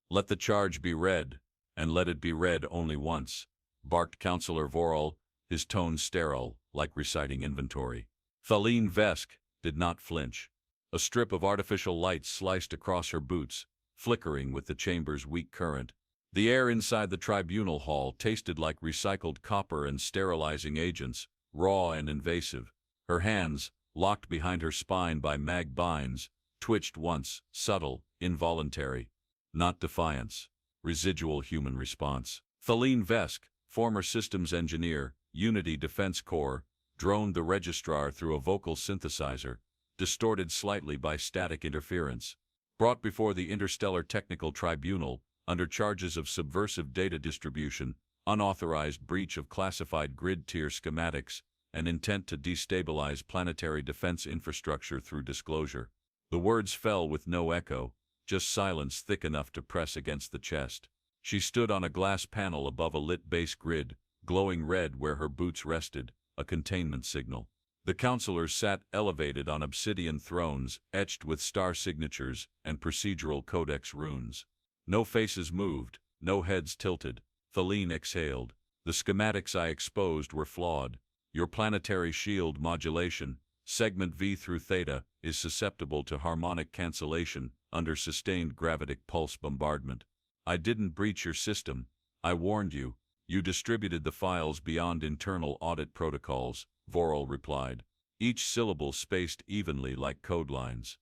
Let the charge be read, and let it be read only once, barked Counselor Vorel, his tone sterile, like reciting inventory. Feline Vesk did not flinch. A strip of artificial light sliced across her boots, flickering with the chamber's weak current. The air inside the tribunal hall tasted like recycled copper and sterilizing agents, raw and invasive. Her hands, locked behind her spine by mag binds, twitched once, subtle, involuntary. Not defiance. Residual human response. Feline Vesk, former systems engineer, Unity Defense Corps, droned the registrar through a vocal synthesizer, distorted slightly by static interference. Brought before the Interstellar Technical Tribunal, under charges of subversive data distribution, unauthorized breach of classified grid-tier schematics, and intent to destabilize planetary defense infrastructure through disclosure. The words fell with no echo, just silence thick enough to press against the chest. She stood on a glass panel above a lit base grid, glowing red where her boots rested, a containment signal. The counselors sat elevated on obsidian thrones, etched with star signatures and procedural codex runes. No faces moved, no heads tilted. Feline exhaled. The schematics I exposed were flawed. Your planetary shield modulation, segment V through theta, is susceptible to harmonic cancellation under sustained gravitic pulse bombardment. I didn't breach your system. I warned you. You distributed the files beyond internal audit protocols, Vorel replied. Each syllable spaced evenly like code lines.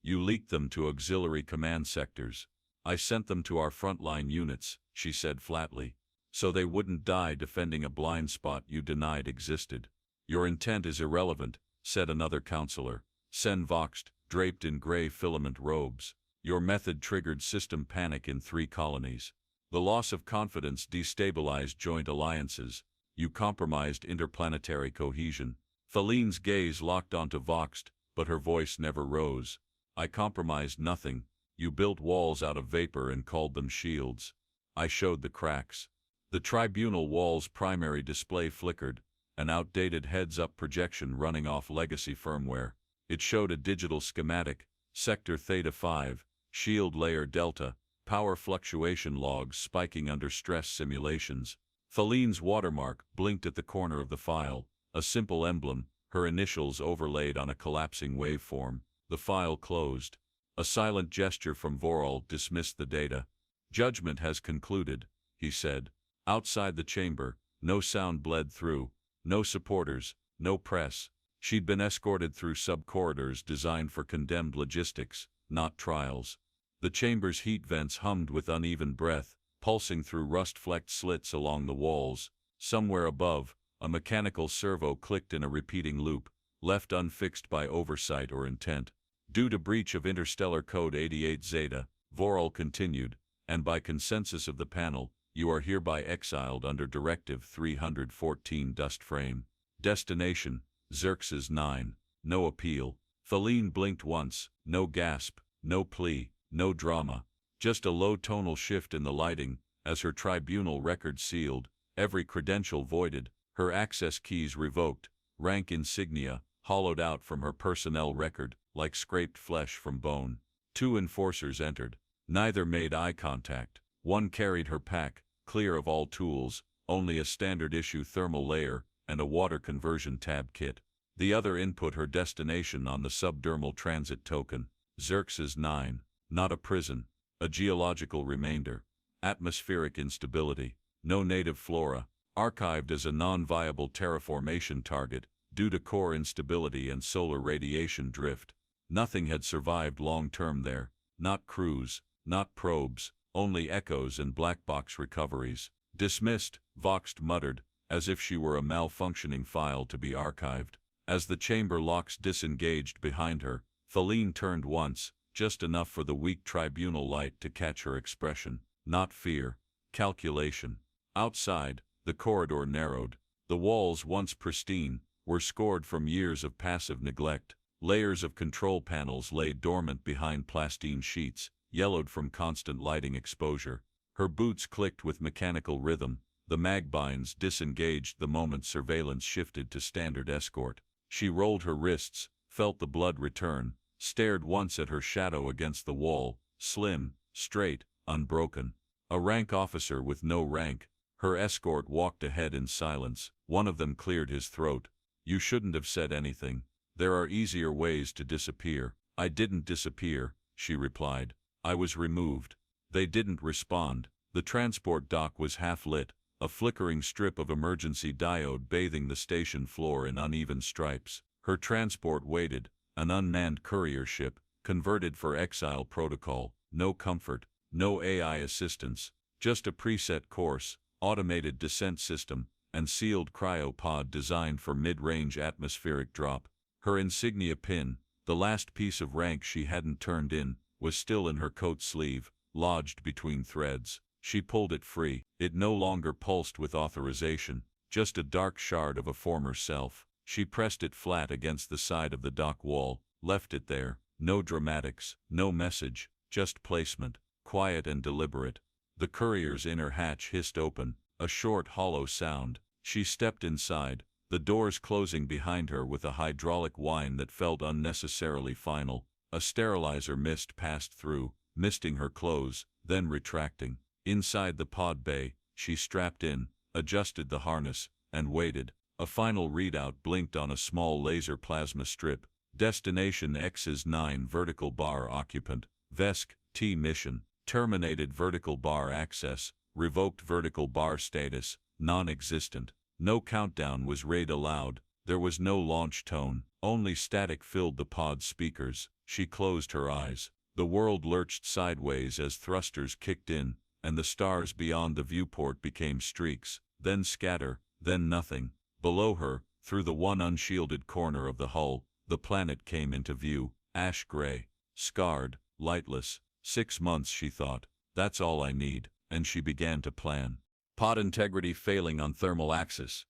You leaked them to auxiliary command sectors. I sent them to our frontline units, she said flatly, so they wouldn't die defending a blind spot you denied existed. Your intent is irrelevant, said another counselor, Sen Voxt, draped in gray filament robes. Your method triggered system panic in 3 colonies. The loss of confidence destabilized joint alliances. You compromised interplanetary cohesion. Feline's gaze locked onto Voxt, but her voice never rose. I compromised nothing. You built walls out of vapor and called them shields. I showed the cracks. The tribunal wall's primary display flickered, an outdated heads-up projection running off legacy firmware. It showed a digital schematic, Sector Theta 5, Shield Layer Delta, power fluctuation logs spiking under stress simulations. Feline's watermark blinked at the corner of the file, a simple emblem, her initials overlaid on a collapsing waveform. The file closed. A silent gesture from Vorel dismissed the data. Judgment has concluded, he said. Outside the chamber, no sound bled through, no supporters, no press. She'd been escorted through sub-corridors designed for condemned logistics, not trials. The chamber's heat vents hummed with uneven breath, pulsing through rust-flecked slits along the walls. Somewhere above, a mechanical servo clicked in a repeating loop, left unfixed by oversight or intent. Due to breach of Interstellar Code 88 Zeta, Vorel continued, and by consensus of the panel, you are hereby exiled under Directive 314 Dust Frame. Destination, Xerxes 9. No appeal. Feline blinked once, no gasp, no plea, no drama. Just a low tonal shift in the lighting, as her tribunal record sealed, every credential voided, her access keys revoked, rank insignia hollowed out from her personnel record, like scraped flesh from bone. 2 enforcers entered. Neither made eye contact. One carried her pack, clear of all tools, only a standard-issue thermal layer and a water conversion tab kit. The other input her destination on the subdermal transit token. Xerxes 9. Not a prison. A geological remainder. Atmospheric instability. No native flora. Archived as a non-viable terraformation target, due to core instability and solar radiation drift. Nothing had survived long-term there. Not crews, not probes, only echoes and black box recoveries. Dismissed, Voxt muttered, as if she were a malfunctioning file to be archived. As the chamber locks disengaged behind her, Feline turned once, just enough for the weak tribunal light to catch her expression. Not fear. Calculation. Outside, the corridor narrowed. The walls, once pristine, were scored from years of passive neglect. Layers of control panels lay dormant behind plastine sheets, yellowed from constant lighting exposure. Her boots clicked with mechanical rhythm. The magbinds disengaged the moment surveillance shifted to standard escort. She rolled her wrists, felt the blood return, stared once at her shadow against the wall, slim, straight, unbroken. A rank officer with no rank, her escort walked ahead in silence. One of them cleared his throat. "You shouldn't have said anything. There are easier ways to disappear." "I didn't disappear," she replied. "I was removed." They didn't respond. The transport dock was half lit, a flickering strip of emergency diode bathing the station floor in uneven stripes. Her transport waited, an unmanned courier ship, converted for exile protocol. No comfort, no AI assistance, just a preset course, automated descent system, and sealed cryo-pod designed for mid-range atmospheric drop. Her insignia pin, the last piece of rank she hadn't turned in, was still in her coat sleeve, lodged between threads. She pulled it free. It no longer pulsed with authorization, just a dark shard of a former self. She pressed it flat against the side of the dock wall, left it there. No dramatics, no message, just placement, quiet and deliberate. The courier's inner hatch hissed open, a short hollow sound. She stepped inside, the doors closing behind her with a hydraulic whine that felt unnecessarily final. A sterilizer mist passed through, misting her clothes, then retracting. Inside the pod bay, she strapped in, adjusted the harness, and waited. A final readout blinked on a small laser plasma strip. Destination X's 9 vertical bar occupant. VESC, T mission. Terminated vertical bar access. Revoked vertical bar status. Non-existent. No countdown was read aloud. There was no launch tone. Only static filled the pod speakers. She closed her eyes. The world lurched sideways as thrusters kicked in, and the stars beyond the viewport became streaks, then scatter, then nothing. Below her, through the one unshielded corner of the hull, the planet came into view, ash-gray, scarred, lightless. 6 months, she thought. That's all I need. And she began to plan. Pod integrity failing on thermal axis.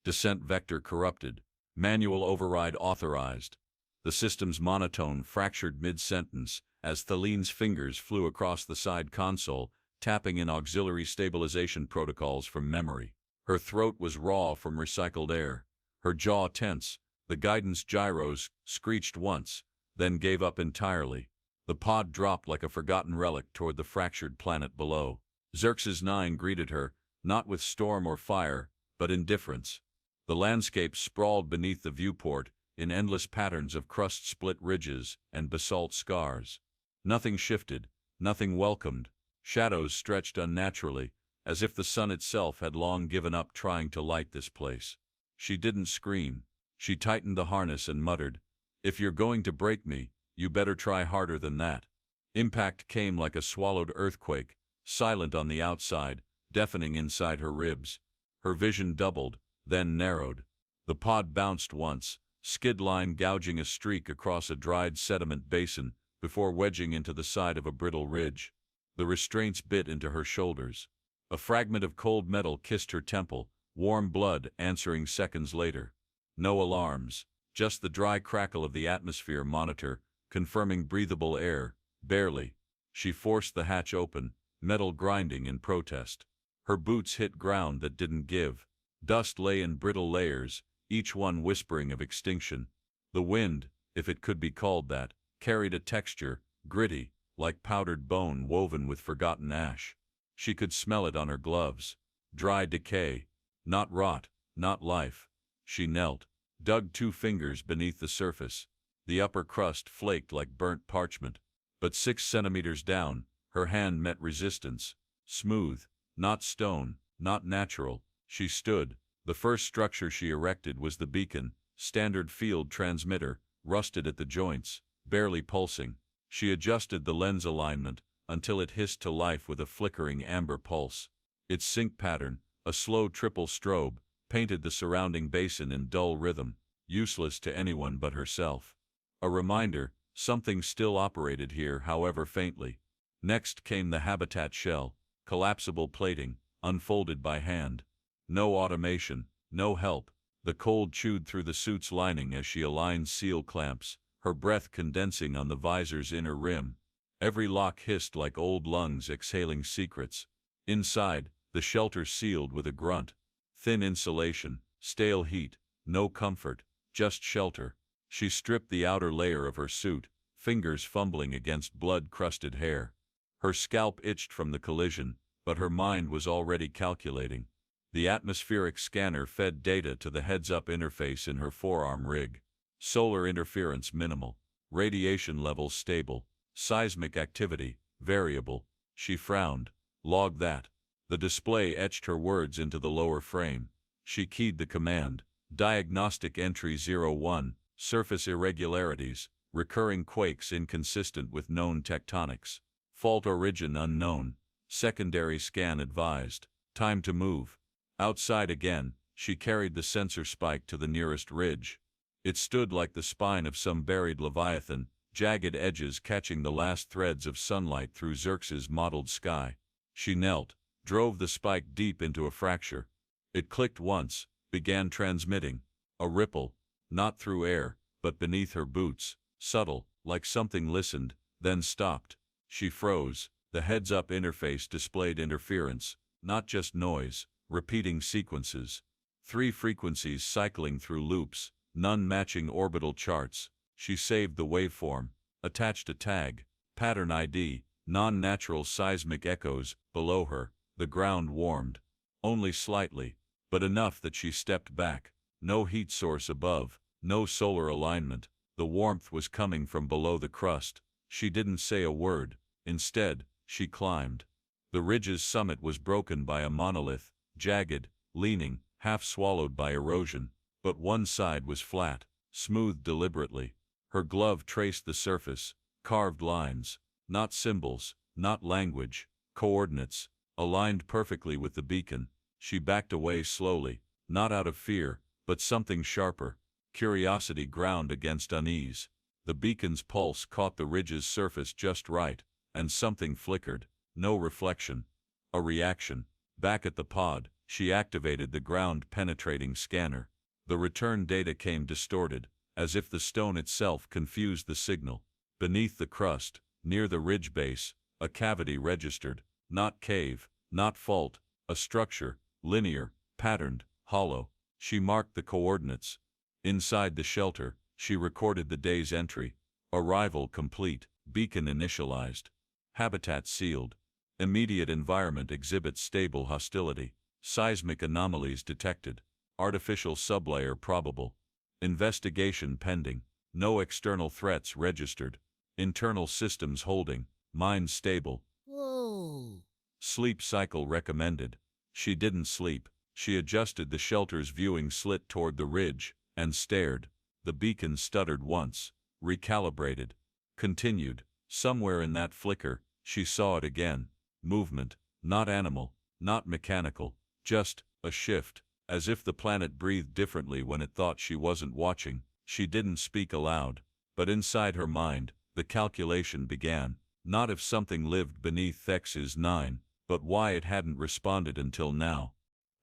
Descent vector corrupted. Manual override authorized. The system's monotone fractured mid-sentence as Thaline's fingers flew across the side console, tapping in auxiliary stabilization protocols from memory. Her throat was raw from recycled air. Her jaw tense. The guidance gyros screeched once, then gave up entirely. The pod dropped like a forgotten relic toward the fractured planet below. Xerxes 9 greeted her, not with storm or fire, but indifference. The landscape sprawled beneath the viewport, in endless patterns of crust-split ridges and basalt scars. Nothing shifted, nothing welcomed. Shadows stretched unnaturally, as if the sun itself had long given up trying to light this place. She didn't scream. She tightened the harness and muttered, "If you're going to break me, you better try harder than that." Impact came like a swallowed earthquake, silent on the outside, deafening inside her ribs. Her vision doubled, then narrowed. The pod bounced once, skid line gouging a streak across a dried sediment basin, before wedging into the side of a brittle ridge. The restraints bit into her shoulders. A fragment of cold metal kissed her temple, warm blood answering seconds later. No alarms, just the dry crackle of the atmosphere monitor, confirming breathable air, barely. She forced the hatch open, metal grinding in protest. Her boots hit ground that didn't give. Dust lay in brittle layers, each one whispering of extinction. The wind, if it could be called that, carried a texture, gritty, like powdered bone woven with forgotten ash. She could smell it on her gloves. Dry decay. Not rot, not life. She knelt, dug 2 fingers beneath the surface. The upper crust flaked like burnt parchment. But 6 centimeters down, her hand met resistance. Smooth, not stone, not natural. She stood. The first structure she erected was the beacon, standard field transmitter, rusted at the joints, barely pulsing. She adjusted the lens alignment until it hissed to life with a flickering amber pulse. Its sync pattern, a slow triple strobe, painted the surrounding basin in dull rhythm, useless to anyone but herself. A reminder, something still operated here, however faintly. Next came the habitat shell, collapsible plating, unfolded by hand. No automation, no help. The cold chewed through the suit's lining as she aligned seal clamps, her breath condensing on the visor's inner rim. Every lock hissed like old lungs exhaling secrets. Inside, the shelter sealed with a grunt. Thin insulation, stale heat, no comfort, just shelter. She stripped the outer layer of her suit, fingers fumbling against blood-crusted hair. Her scalp itched from the collision, but her mind was already calculating. The atmospheric scanner fed data to the heads-up interface in her forearm rig. Solar interference minimal. Radiation levels stable. Seismic activity variable. She frowned. Log that. The display etched her words into the lower frame. She keyed the command. Diagnostic entry 01, surface irregularities, recurring quakes inconsistent with known tectonics. Fault origin unknown. Secondary scan advised. Time to move. Outside again, she carried the sensor spike to the nearest ridge. It stood like the spine of some buried leviathan, jagged edges catching the last threads of sunlight through Xerxes' mottled sky. She knelt, drove the spike deep into a fracture. It clicked once, began transmitting. A ripple, not through air, but beneath her boots, subtle, like something listened, then stopped. She froze. The heads-up interface displayed interference, not just noise, repeating sequences. 3 frequencies cycling through loops, none matching orbital charts. She saved the waveform, attached a tag, pattern ID, non-natural seismic echoes. Below her, the ground warmed. Only slightly, but enough that she stepped back. No heat source above, no solar alignment. The warmth was coming from below the crust. She didn't say a word. Instead, she climbed. The ridge's summit was broken by a monolith, jagged, leaning, half swallowed by erosion, but one side was flat, smoothed deliberately. Her glove traced the surface, carved lines, not symbols, not language, coordinates, aligned perfectly with the beacon. She backed away slowly, not out of fear, but something sharper. Curiosity ground against unease. The beacon's pulse caught the ridge's surface just right, and something flickered. No reflection. A reaction. Back at the pod, she activated the ground-penetrating scanner. The return data came distorted, as if the stone itself confused the signal. Beneath the crust, near the ridge base, a cavity registered. Not cave, not fault, a structure, linear, patterned, hollow. She marked the coordinates. Inside the shelter, she recorded the day's entry. Arrival complete, beacon initialized. Habitat sealed. Immediate environment exhibits stable hostility. Seismic anomalies detected. Artificial sublayer probable. Investigation pending. No external threats registered. Internal systems holding. Mind stable. Whoa. Sleep cycle recommended. She didn't sleep. She adjusted the shelter's viewing slit toward the ridge, and stared. The beacon stuttered once, recalibrated, continued. Somewhere in that flicker, she saw it again. Movement, not animal, not mechanical, just a shift, as if the planet breathed differently when it thought she wasn't watching. She didn't speak aloud, but inside her mind, the calculation began. Not if something lived beneath Xerxes 9, but why it hadn't responded until now.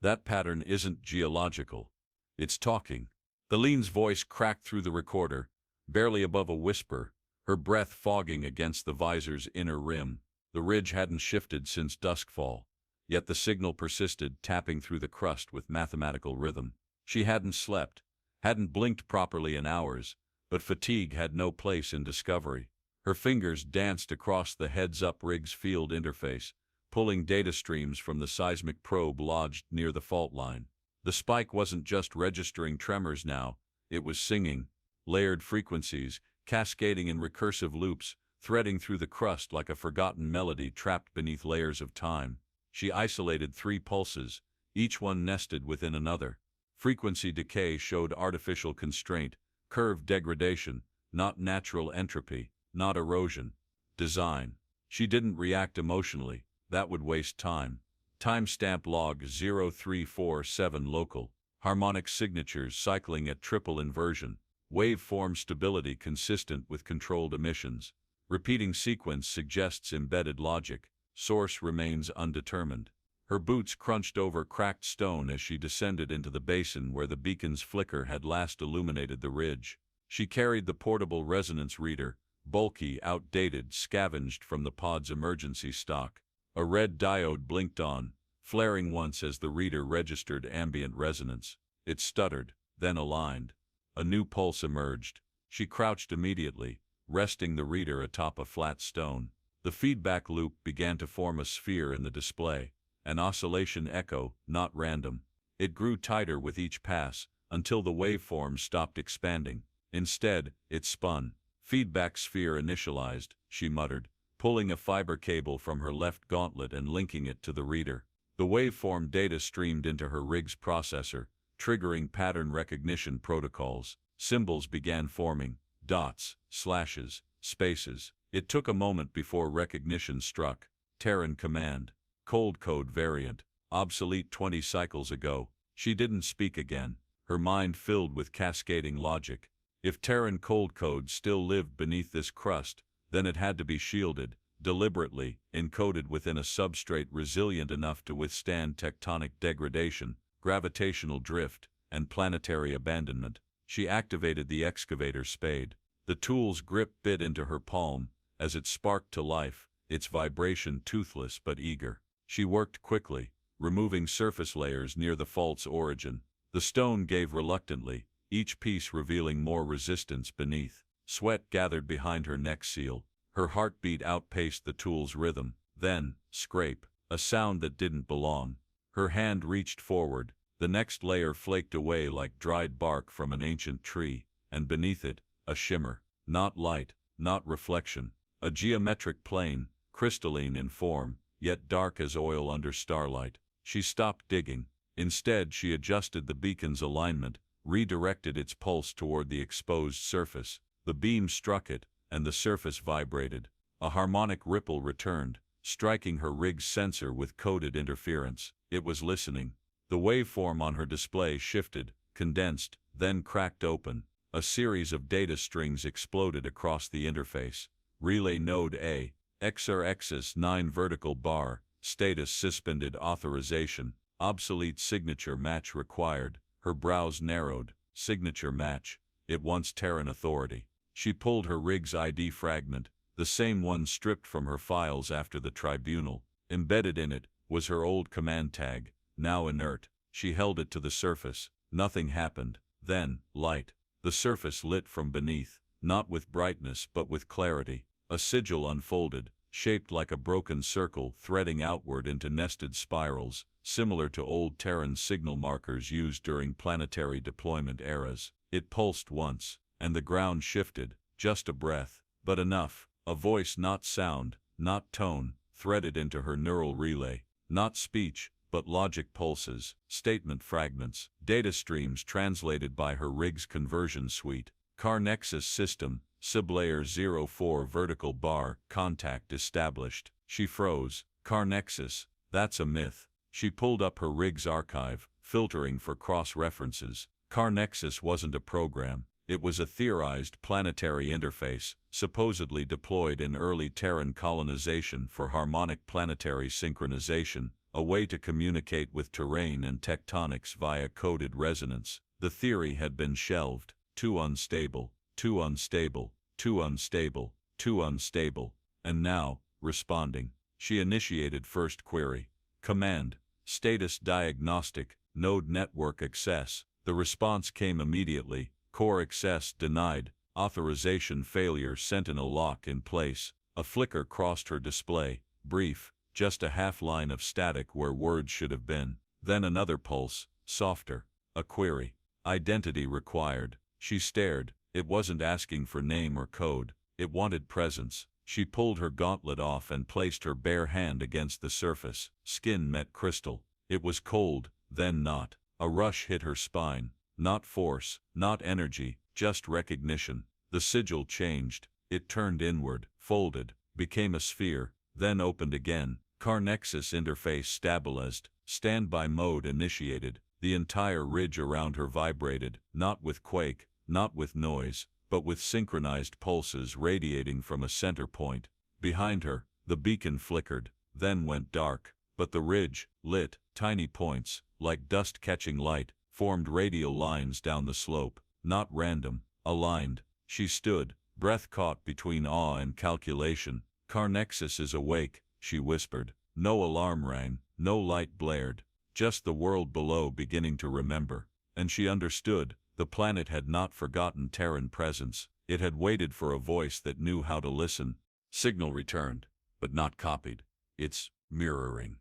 That pattern isn't geological. It's talking. Thaline's voice cracked through the recorder, barely above a whisper, her breath fogging against the visor's inner rim. The ridge hadn't shifted since duskfall, yet the signal persisted, tapping through the crust with mathematical rhythm. She hadn't slept, hadn't blinked properly in hours, but fatigue had no place in discovery. Her fingers danced across the heads-up rig's field interface, pulling data streams from the seismic probe lodged near the fault line. The spike wasn't just registering tremors now, it was singing. Layered frequencies, cascading in recursive loops, threading through the crust like a forgotten melody trapped beneath layers of time. She isolated 3 pulses, each one nested within another. Frequency decay showed artificial constraint, curved degradation, not natural entropy, not erosion. Design. She didn't react emotionally, that would waste time. Timestamp log 0347 local. Harmonic signatures cycling at triple inversion. Waveform stability consistent with controlled emissions. Repeating sequence suggests embedded logic. Source remains undetermined. Her boots crunched over cracked stone as she descended into the basin where the beacon's flicker had last illuminated the ridge. She carried the portable resonance reader, bulky, outdated, scavenged from the pod's emergency stock. A red diode blinked on, flaring once as the reader registered ambient resonance. It stuttered, then aligned. A new pulse emerged. She crouched immediately, resting the reader atop a flat stone. The feedback loop began to form a sphere in the display, an oscillation echo, not random. It grew tighter with each pass, until the waveform stopped expanding. Instead, it spun. Feedback sphere initialized, she muttered, pulling a fiber cable from her left gauntlet and linking it to the reader. The waveform data streamed into her rig's processor, triggering pattern recognition protocols. Symbols began forming, dots, slashes, spaces. It took a moment before recognition struck. Terran command. Cold code variant. Obsolete 20 cycles ago. She didn't speak again, her mind filled with cascading logic. If Terran cold code still lived beneath this crust, then it had to be shielded, deliberately, encoded within a substrate resilient enough to withstand tectonic degradation, gravitational drift, and planetary abandonment. She activated the excavator spade. The tool's grip bit into her palm. As it sparked to life, its vibration toothless but eager. She worked quickly, removing surface layers near the fault's origin. The stone gave reluctantly, each piece revealing more resistance beneath. Sweat gathered behind her neck seal. Her heartbeat outpaced the tool's rhythm. Then, scrape, a sound that didn't belong. Her hand reached forward. The next layer flaked away like dried bark from an ancient tree, and beneath it, a shimmer. Not light, not reflection. A geometric plane, crystalline in form, yet dark as oil under starlight. She stopped digging. Instead, she adjusted the beacon's alignment, redirected its pulse toward the exposed surface. The beam struck it, and the surface vibrated. A harmonic ripple returned, striking her rig's sensor with coded interference. It was listening. The waveform on her display shifted, condensed, then cracked open. A series of data strings exploded across the interface. Relay Node A, Xerxes 9 vertical bar, status suspended authorization, obsolete signature match required. Her brows narrowed. Signature match. It wants Terran authority. She pulled her rig's ID fragment, the same one stripped from her files after the tribunal. Embedded in it was her old command tag, now inert. She held it to the surface. Nothing happened. Then, light. The surface lit from beneath, not with brightness but with clarity. A sigil unfolded, shaped like a broken circle threading outward into nested spirals, similar to old Terran signal markers used during planetary deployment eras. It pulsed once, and the ground shifted, just a breath, but enough. A voice, not sound, not tone, threaded into her neural relay. Not speech, but logic pulses, statement fragments, data streams translated by her rig's conversion suite. Carexis system, sublayer 04 vertical bar, contact established. She froze. Carexis, that's a myth. She pulled up her rig's archive, filtering for cross-references. Carexis wasn't a program. It was a theorized planetary interface, supposedly deployed in early Terran colonization for harmonic planetary synchronization, a way to communicate with terrain and tectonics via coded resonance. The theory had been shelved. Too unstable, too unstable, too unstable, too unstable. And now, responding, she initiated first query. Command, status diagnostic, node network access. The response came immediately. Core access denied. Authorization failure. Sentinel lock in place. A flicker crossed her display. Brief, just a half line of static where words should have been. Then another pulse, softer. A query. Identity required. She stared. It wasn't asking for name or code. It wanted presence. She pulled her gauntlet off and placed her bare hand against the surface. Skin met crystal. It was cold, then not. A rush hit her spine. Not force, not energy, just recognition. The sigil changed. It turned inward, folded, became a sphere, then opened again. Carexis interface stabilized. Standby mode initiated. The entire ridge around her vibrated, not with quake, not with noise, but with synchronized pulses radiating from a center point. Behind her, the beacon flickered, then went dark, but the ridge, lit, tiny points, like dust-catching light, formed radial lines down the slope, not random, aligned. She stood, breath caught between awe and calculation. Carexis is awake, she whispered. No alarm rang, no light blared, just the world below beginning to remember. And she understood. The planet had not forgotten Terran presence. It had waited for a voice that knew how to listen. Signal returned. but not copied. It's mirroring.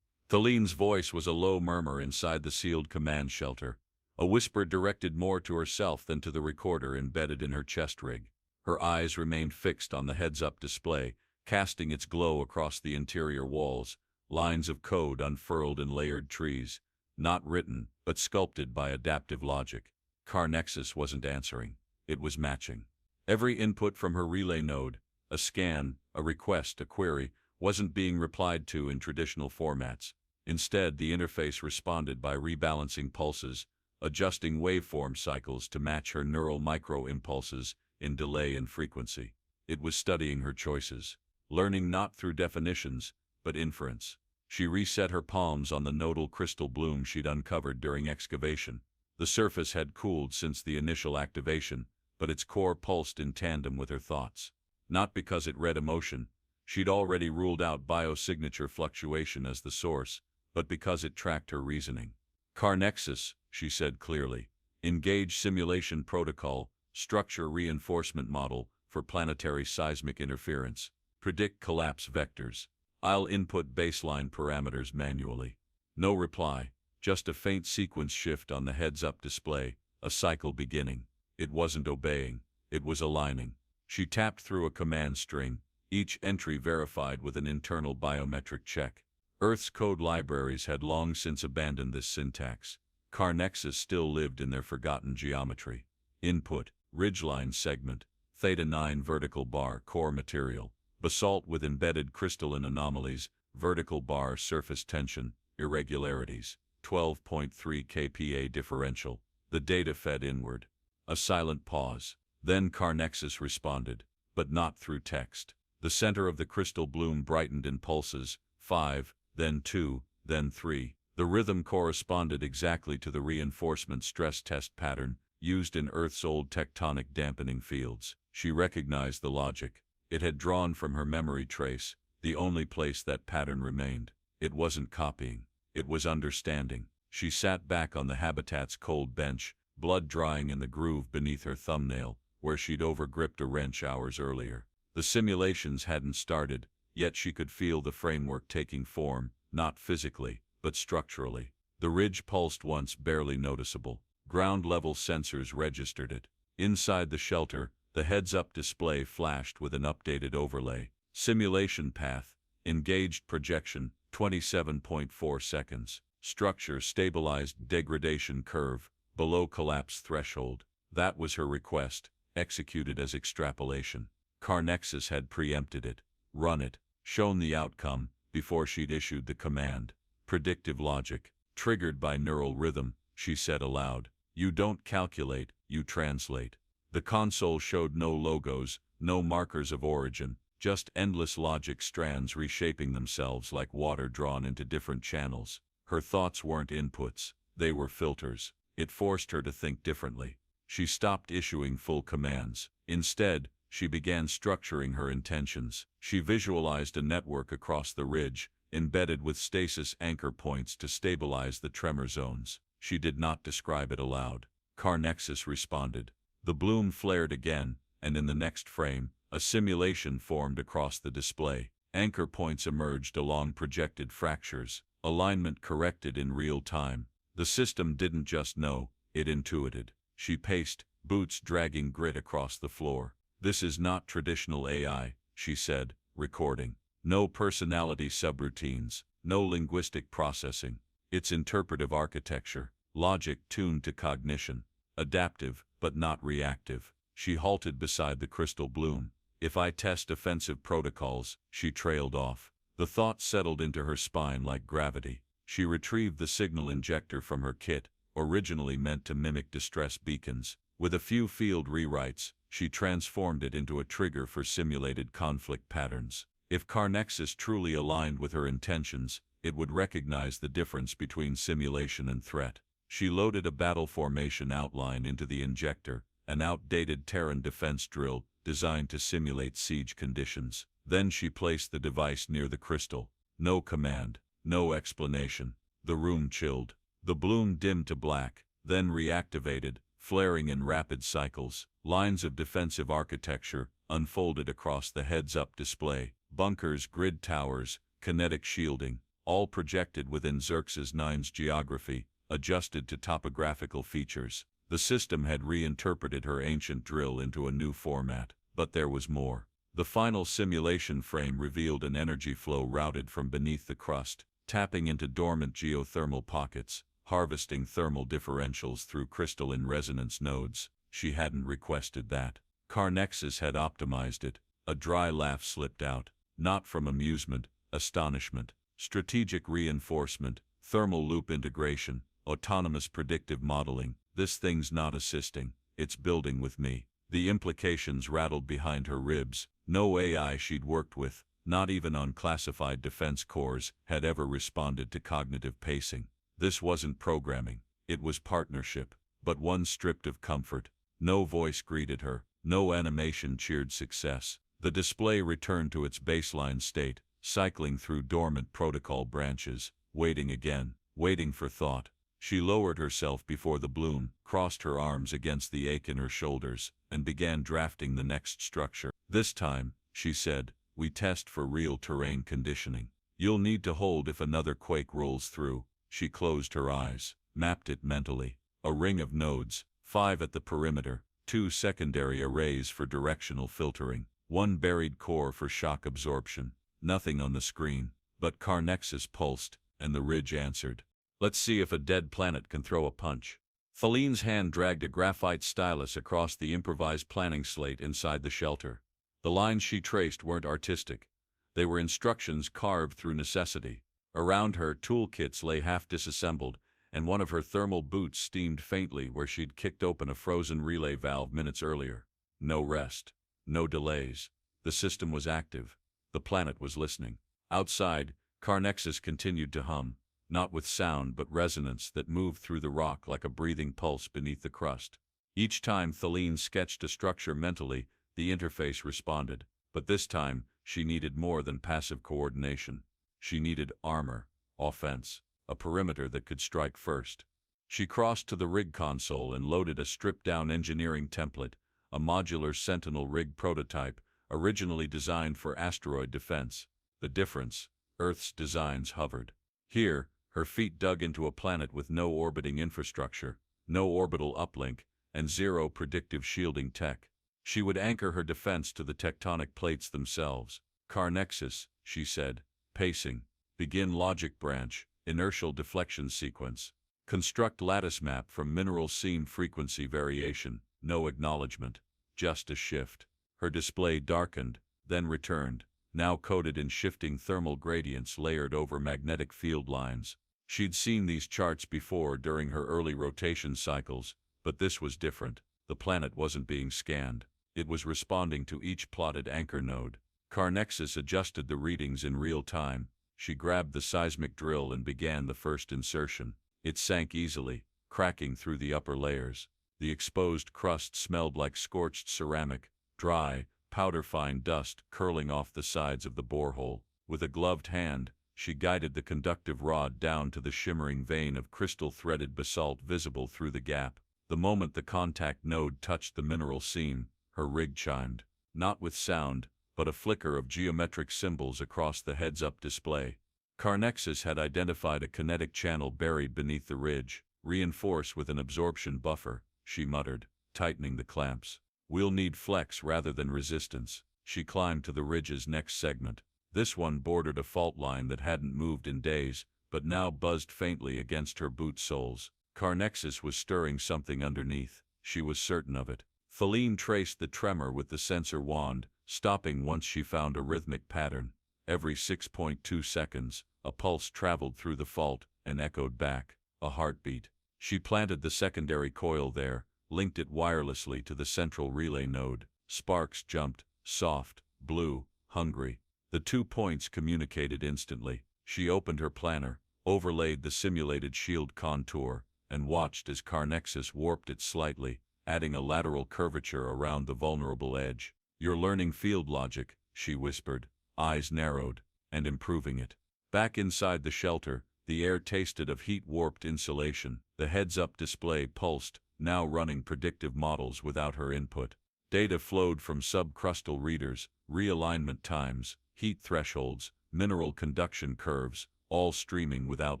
Thaline's voice was a low murmur inside the sealed command shelter, a whisper directed more to herself than to the recorder embedded in her chest rig. Her eyes remained fixed on the heads-up display, casting its glow across the interior walls, lines of code unfurled in layered trees, not written, but sculpted by adaptive logic. Carexis wasn't answering. It was matching. Every input from her relay node, a scan, a request, a query, wasn't being replied to in traditional formats. Instead, the interface responded by rebalancing pulses, adjusting waveform cycles to match her neural micro-impulses in delay and frequency. It was studying her choices, learning not through definitions, but inference. She reset her palms on the nodal crystal bloom she'd uncovered during excavation. The surface had cooled since the initial activation, but its core pulsed in tandem with her thoughts. Not because it read emotion, she'd already ruled out biosignature fluctuation as the source, but because it tracked her reasoning. Carexis, she said clearly. Engage simulation protocol, structure reinforcement model for planetary seismic interference. Predict collapse vectors. I'll input baseline parameters manually. No reply, just a faint sequence shift on the heads-up display, a cycle beginning. It wasn't obeying, it was aligning. She tapped through a command string, each entry verified with an internal biometric check. Earth's code libraries had long since abandoned this syntax. Carexis still lived in their forgotten geometry. Input, ridgeline segment, theta-9 vertical bar core material, basalt with embedded crystalline anomalies, vertical bar surface tension, irregularities, 12.3 kPa differential. The data fed inward. A silent pause. Then Carexis responded, but not through text. The center of the crystal bloom brightened in pulses, 5, then 2, then 3. The rhythm corresponded exactly to the reinforcement stress test pattern used in Earth's old tectonic dampening fields. She recognized the logic. It had drawn from her memory trace, the only place that pattern remained. It wasn't copying. It was understanding. She sat back on the habitat's cold bench, blood drying in the groove beneath her thumbnail, where she'd overgripped a wrench hours earlier. The simulations hadn't started, yet she could feel the framework taking form, not physically, but structurally. The ridge pulsed once, barely noticeable. Ground-level sensors registered it. Inside the shelter, the heads-up display flashed with an updated overlay. Simulation path, engaged projection, 27.4 seconds. Structure stabilized degradation curve, below collapse threshold. That was her request, executed as extrapolation. Carexis had preempted it, run it, shown the outcome, before she'd issued the command. Predictive logic, triggered by neural rhythm, she said aloud. You don't calculate, you translate. The console showed no logos, no markers of origin, just endless logic strands reshaping themselves like water drawn into different channels. Her thoughts weren't inputs, they were filters. It forced her to think differently. She stopped issuing full commands. Instead, she began structuring her intentions. She visualized a network across the ridge, embedded with stasis anchor points to stabilize the tremor zones. She did not describe it aloud. Carexis responded. The bloom flared again, and in the next frame, a simulation formed across the display. Anchor points emerged along projected fractures, alignment corrected in real time. The system didn't just know, it intuited. She paced, boots dragging grit across the floor. This is not traditional AI, she said, recording. No personality subroutines, no linguistic processing. It's interpretive architecture, logic tuned to cognition. Adaptive, but not reactive. She halted beside the crystal bloom. If I test offensive protocols, she trailed off. The thought settled into her spine like gravity. She retrieved the signal injector from her kit, originally meant to mimic distress beacons. With a few field rewrites, she transformed it into a trigger for simulated conflict patterns. If Carexis truly aligned with her intentions, it would recognize the difference between simulation and threat. She loaded a battle formation outline into the injector, an outdated Terran defense drill designed to simulate siege conditions. Then she placed the device near the crystal. No command, no explanation. The room chilled. The bloom dimmed to black, then reactivated, flaring in rapid cycles. Lines of defensive architecture, unfolded across the heads-up display. Bunkers, grid towers, kinetic shielding, all projected within Xerxes 9's geography, adjusted to topographical features. The system had reinterpreted her ancient drill into a new format, but there was more. The final simulation frame revealed an energy flow routed from beneath the crust, tapping into dormant geothermal pockets, harvesting thermal differentials through crystalline resonance nodes. She hadn't requested that. Carexis had optimized it. A dry laugh slipped out, not from amusement, astonishment. Strategic reinforcement, thermal loop integration, autonomous predictive modeling. This thing's not assisting, it's building with me. The implications rattled behind her ribs. No AI she'd worked with, not even on classified defense cores, had ever responded to cognitive pacing. This wasn't programming, it was partnership, but one stripped of comfort. No voice greeted her, no animation cheered success. The display returned to its baseline state, cycling through dormant protocol branches, waiting again, waiting for thought. She lowered herself before the bloom, crossed her arms against the ache in her shoulders, and began drafting the next structure. This time, she said, we test for real terrain conditioning. You'll need to hold if another quake rolls through. She closed her eyes, mapped it mentally. A ring of nodes, 5 at the perimeter, 2 secondary arrays for directional filtering, 1 buried core for shock absorption. Nothing on the screen, but Carexis pulsed, and the ridge answered. Let's see if a dead planet can throw a punch. Thaline's hand dragged a graphite stylus across the improvised planning slate inside the shelter. The lines she traced weren't artistic. They were instructions carved through necessity. Around her, toolkits lay half disassembled, and one of her thermal boots steamed faintly where she'd kicked open a frozen relay valve minutes earlier. No rest. No delays. The system was active. The planet was listening. Outside, Carexis continued to hum, not with sound but resonance that moved through the rock like a breathing pulse beneath the crust. Each time Thaline sketched a structure mentally, the interface responded. But this time, she needed more than passive coordination. She needed armor, offense, a perimeter that could strike first. She crossed to the rig console and loaded a stripped-down engineering template, a modular Sentinel rig prototype, originally designed for asteroid defense. The difference, Earth's designs hovered. Here, her feet dug into a planet with no orbiting infrastructure, no orbital uplink, and zero predictive shielding tech. She would anchor her defense to the tectonic plates themselves. Carexis, she said, pacing. Begin logic branch, inertial deflection sequence. Construct lattice map from mineral seam frequency variation. No acknowledgement, just a shift. Her display darkened, then returned, now coded in shifting thermal gradients layered over magnetic field lines. She'd seen these charts before during her early rotation cycles, but this was different. The planet wasn't being scanned. It was responding to each plotted anchor node. Carexis adjusted the readings in real time. She grabbed the seismic drill and began the first insertion. It sank easily, cracking through the upper layers. The exposed crust smelled like scorched ceramic, dry, powder-fine dust curling off the sides of the borehole. With a gloved hand, she guided the conductive rod down to the shimmering vein of crystal-threaded basalt visible through the gap. The moment the contact node touched the mineral seam, her rig chimed. Not with sound, but a flicker of geometric symbols across the heads-up display. Carexis had identified a kinetic channel buried beneath the ridge, reinforced with an absorption buffer, she muttered, tightening the clamps. We'll need flex rather than resistance. She climbed to the ridge's next segment. This one bordered a fault line that hadn't moved in days, but now buzzed faintly against her boot soles. Carexis was stirring something underneath. She was certain of it. Thaline traced the tremor with the sensor wand, stopping once she found a rhythmic pattern. Every 6.2 seconds, a pulse traveled through the fault and echoed back, a heartbeat. She planted the secondary coil there, linked it wirelessly to the central relay node. Sparks jumped, soft, blue, hungry. The 2 points communicated instantly. She opened her planner, overlaid the simulated shield contour, and watched as Carexis warped it slightly, adding a lateral curvature around the vulnerable edge. You're learning field logic, she whispered, eyes narrowed, and improving it. Back inside the shelter, the air tasted of heat-warped insulation. The heads-up display pulsed, now running predictive models without her input. Data flowed from subcrustal readers, realignment times, heat thresholds, mineral conduction curves, all streaming without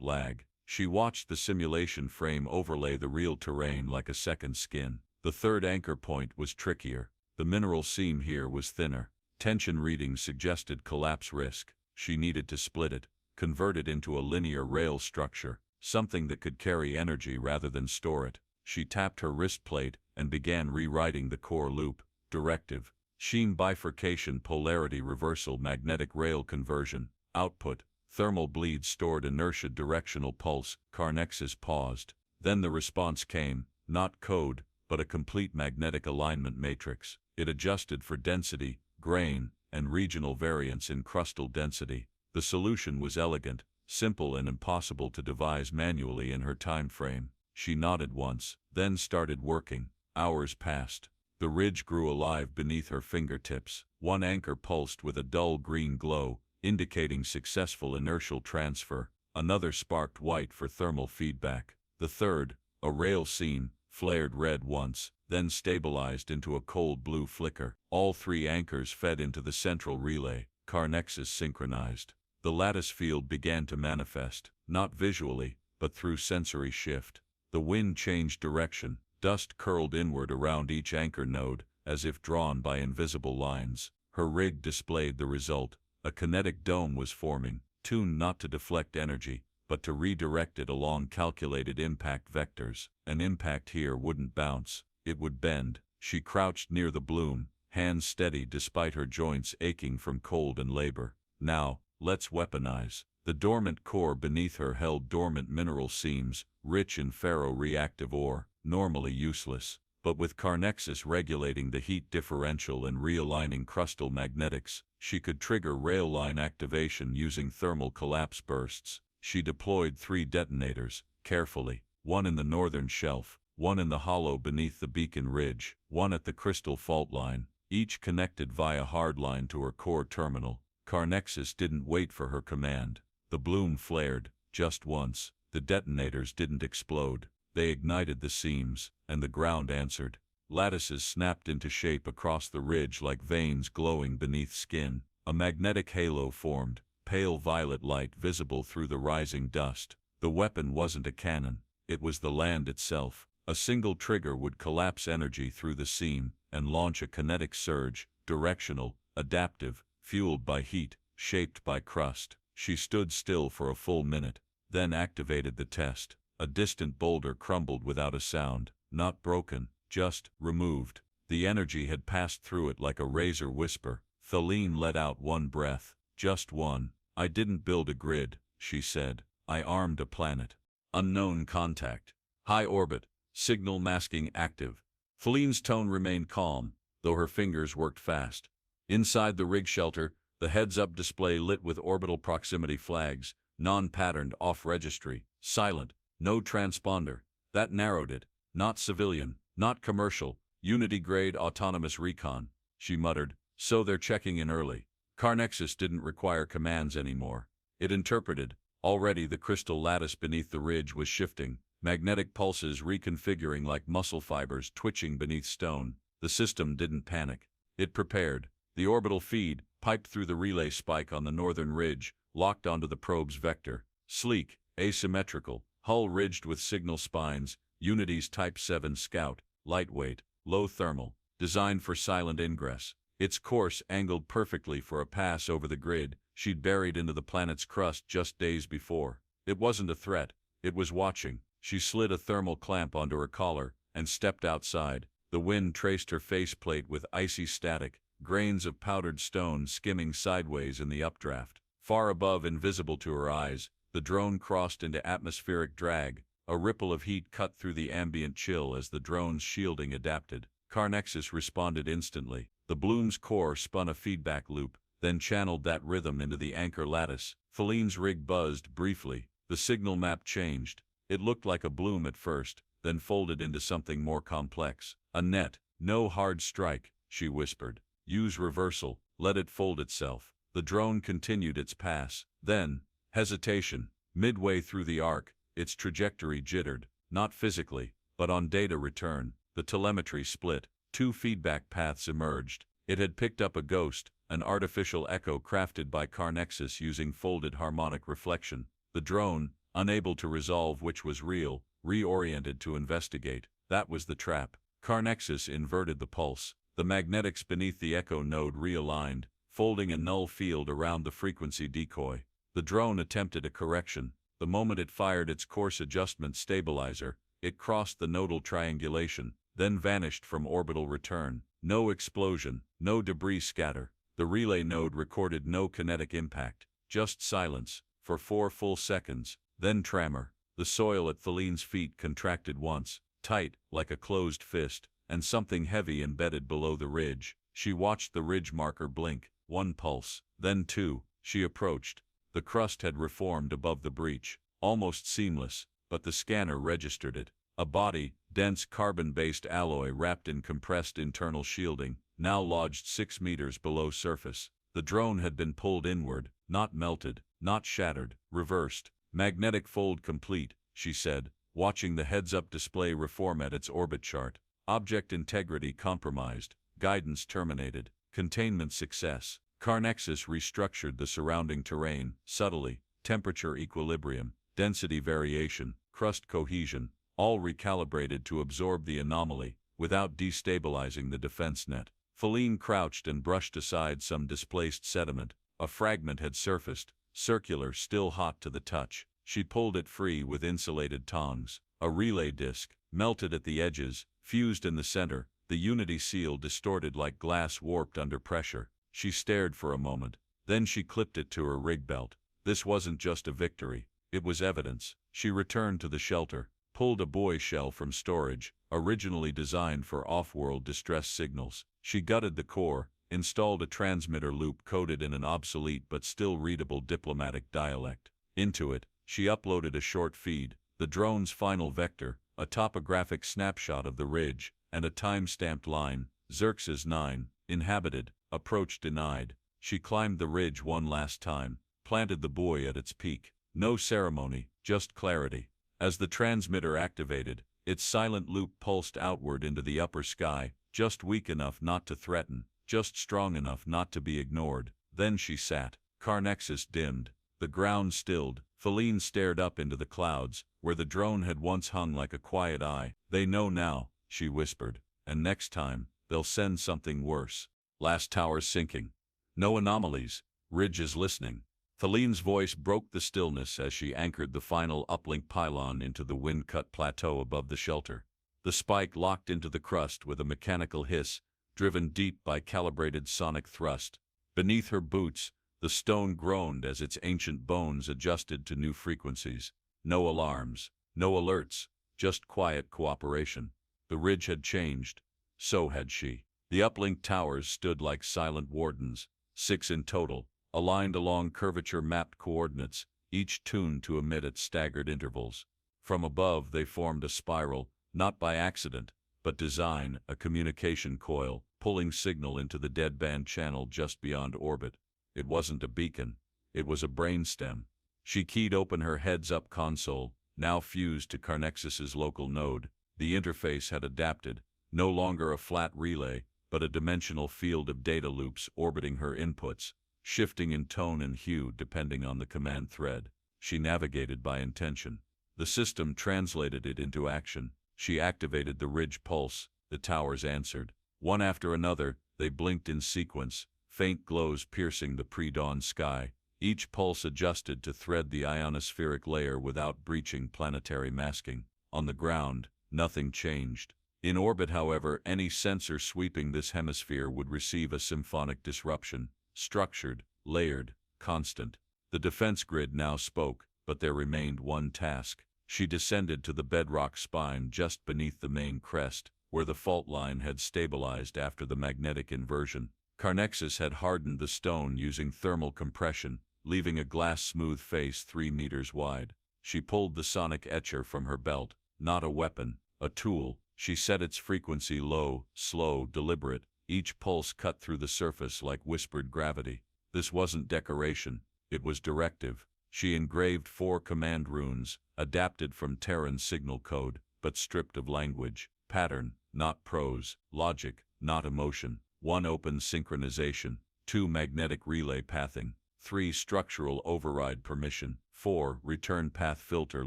lag. She watched the simulation frame overlay the real terrain like a second skin. The third anchor point was trickier. The mineral seam here was thinner. Tension readings suggested collapse risk. She needed to split it, convert it into a linear rail structure, something that could carry energy rather than store it. She tapped her wrist plate and began rewriting the core loop. Directive: Sheen bifurcation polarity reversal magnetic rail conversion. Output: thermal bleed stored inertia directional pulse. Carexis paused. Then the response came, not code, but a complete magnetic alignment matrix. It adjusted for density, grain, and regional variance in crustal density. The solution was elegant, simple and impossible to devise manually in her time frame. She nodded once, then started working. Hours passed. The ridge grew alive beneath her fingertips. One anchor pulsed with a dull green glow, indicating successful inertial transfer. Another sparked white for thermal feedback. The third, a rail seam, flared red once, then stabilized into a cold blue flicker. All three anchors fed into the central relay. Carexis synchronized. The lattice field began to manifest, not visually, but through sensory shift. The wind changed direction. Dust curled inward around each anchor node, as if drawn by invisible lines. Her rig displayed the result. A kinetic dome was forming, tuned not to deflect energy, but to redirect it along calculated impact vectors. An impact here wouldn't bounce, it would bend. She crouched near the bloom, hands steady despite her joints aching from cold and labor. Now, let's weaponize. The dormant core beneath her held dormant mineral seams, rich in ferro-reactive ore, normally useless. But with Carexis regulating the heat differential and realigning crustal magnetics, she could trigger rail line activation using thermal collapse bursts. She deployed 3 detonators, carefully, one in the northern shelf, one in the hollow beneath the beacon ridge, one at the crystal fault line, each connected via hardline to her core terminal. Carexis didn't wait for her command. The bloom flared, just once. The detonators didn't explode. They ignited the seams, and the ground answered. Lattices snapped into shape across the ridge like veins glowing beneath skin. A magnetic halo formed, pale violet light visible through the rising dust. The weapon wasn't a cannon, it was the land itself. A single trigger would collapse energy through the seam and launch a kinetic surge, directional, adaptive, fueled by heat, shaped by crust. She stood still for a full minute, then activated the test. A distant boulder crumbled without a sound, not broken, just removed. The energy had passed through it like a razor whisper. Feline let out one breath, just one. I didn't build a grid, she said. I armed a planet. Unknown contact. High orbit. Signal masking active. Feline's tone remained calm, though her fingers worked fast. Inside the rig shelter, the heads-up display lit with orbital proximity flags, non-patterned off-registry, silent, no transponder. That narrowed it. Not civilian, not commercial, Unity-grade autonomous recon, she muttered. So they're checking in early. Carexis didn't require commands anymore. It interpreted. Already the crystal lattice beneath the ridge was shifting, magnetic pulses reconfiguring like muscle fibers twitching beneath stone. The system didn't panic. It prepared. The orbital feed, piped through the relay spike on the northern ridge, locked onto the probe's vector. Sleek, asymmetrical, hull ridged with signal spines, Unity's Type 7 Scout, lightweight, low thermal, designed for silent ingress. Its course angled perfectly for a pass over the grid she'd buried into the planet's crust just days before. It wasn't a threat, it was watching. She slid a thermal clamp onto her collar and stepped outside. The wind traced her faceplate with icy static, grains of powdered stone skimming sideways in the updraft. Far above, invisible to her eyes, the drone crossed into atmospheric drag. A ripple of heat cut through the ambient chill as the drone's shielding adapted. Carexis responded instantly. The bloom's core spun a feedback loop, then channeled that rhythm into the anchor lattice. Feline's rig buzzed briefly. The signal map changed. It looked like a bloom at first, then folded into something more complex. A net, no hard strike, she whispered. Use reversal, let it fold itself. The drone continued its pass. Then, hesitation. Midway through the arc, its trajectory jittered, not physically, but on data return. The telemetry split. 2 feedback paths emerged. It had picked up a ghost, an artificial echo crafted by Carexis using folded harmonic reflection. The drone, unable to resolve which was real, reoriented to investigate. That was the trap. Carexis inverted the pulse. The magnetics beneath the echo node realigned, folding a null field around the frequency decoy. The drone attempted a correction. The moment it fired its course adjustment stabilizer, it crossed the nodal triangulation, then vanished from orbital return. No explosion, no debris scatter. The relay node recorded no kinetic impact, just silence, for 4 full seconds, then tremor. The soil at Thaline's feet contracted once, tight, like a closed fist, and something heavy embedded below the ridge. She watched the ridge marker blink, 1 pulse, then 2. She approached. The crust had reformed above the breach, almost seamless, but the scanner registered it. A body, dense carbon-based alloy wrapped in compressed internal shielding, now lodged 6 meters below surface. The drone had been pulled inward, not melted, not shattered, reversed. Magnetic fold complete, she said, watching the heads-up display reformat its orbit chart. Object integrity compromised, guidance terminated, containment success. Carexis restructured the surrounding terrain, subtly, temperature equilibrium, density variation, crust cohesion, all recalibrated to absorb the anomaly, without destabilizing the defense net. Faline crouched and brushed aside some displaced sediment. A fragment had surfaced, circular, still hot to the touch. She pulled it free with insulated tongs. A relay disc, melted at the edges, fused in the center, the unity seal distorted like glass warped under pressure. She stared for a moment. Then she clipped it to her rig belt. This wasn't just a victory. It was evidence. She returned to the shelter, pulled a buoy shell from storage, originally designed for off-world distress signals. She gutted the core, installed a transmitter loop coded in an obsolete but still readable diplomatic dialect. Into it, she uploaded a short feed, the drone's final vector, a topographic snapshot of the ridge, and a time-stamped line, Xerxes 9, inhabited, approach denied. She climbed the ridge one last time, planted the buoy at its peak. No ceremony, just clarity. As the transmitter activated, its silent loop pulsed outward into the upper sky, just weak enough not to threaten, just strong enough not to be ignored. Then she sat. Carexis dimmed. The ground stilled. Faline stared up into the clouds, where the drone had once hung like a quiet eye. They know now, she whispered, and next time, they'll send something worse. Last tower's sinking. No anomalies. Ridge is listening. Faline's voice broke the stillness as she anchored the final uplink pylon into the wind-cut plateau above the shelter. The spike locked into the crust with a mechanical hiss, driven deep by calibrated sonic thrust. Beneath her boots, the stone groaned as its ancient bones adjusted to new frequencies. No alarms, no alerts, just quiet cooperation. The ridge had changed. So had she. The uplink towers stood like silent wardens, 6 in total, aligned along curvature-mapped coordinates, each tuned to emit at staggered intervals. From above they formed a spiral, not by accident, but design, a communication coil, pulling signal into the deadband channel just beyond orbit. It wasn't a beacon. It was a brainstem. She keyed open her heads-up console, now fused to Carexis's local node. The interface had adapted, no longer a flat relay, but a dimensional field of data loops orbiting her inputs, shifting in tone and hue depending on the command thread. She navigated by intention. The system translated it into action. She activated the ridge pulse. The towers answered. One after another, they blinked in sequence, faint glows piercing the pre-dawn sky. Each pulse adjusted to thread the ionospheric layer without breaching planetary masking. On the ground, nothing changed. In orbit, however, any sensor sweeping this hemisphere would receive a symphonic disruption, structured, layered, constant. The defense grid now spoke, but there remained one task. She descended to the bedrock spine just beneath the main crest, where the fault line had stabilized after the magnetic inversion. Carexis had hardened the stone using thermal compression, leaving a glass-smooth face 3 meters wide. She pulled the sonic etcher from her belt, not a weapon, a tool. She set its frequency low, slow, deliberate. Each pulse cut through the surface like whispered gravity. This wasn't decoration, it was directive. She engraved 4 command runes, adapted from Terran signal code, but stripped of language. pattern, not prose, logic, not emotion. 1. Open synchronization. 2. Magnetic relay pathing. 3. Structural override permission. 4. Return path filter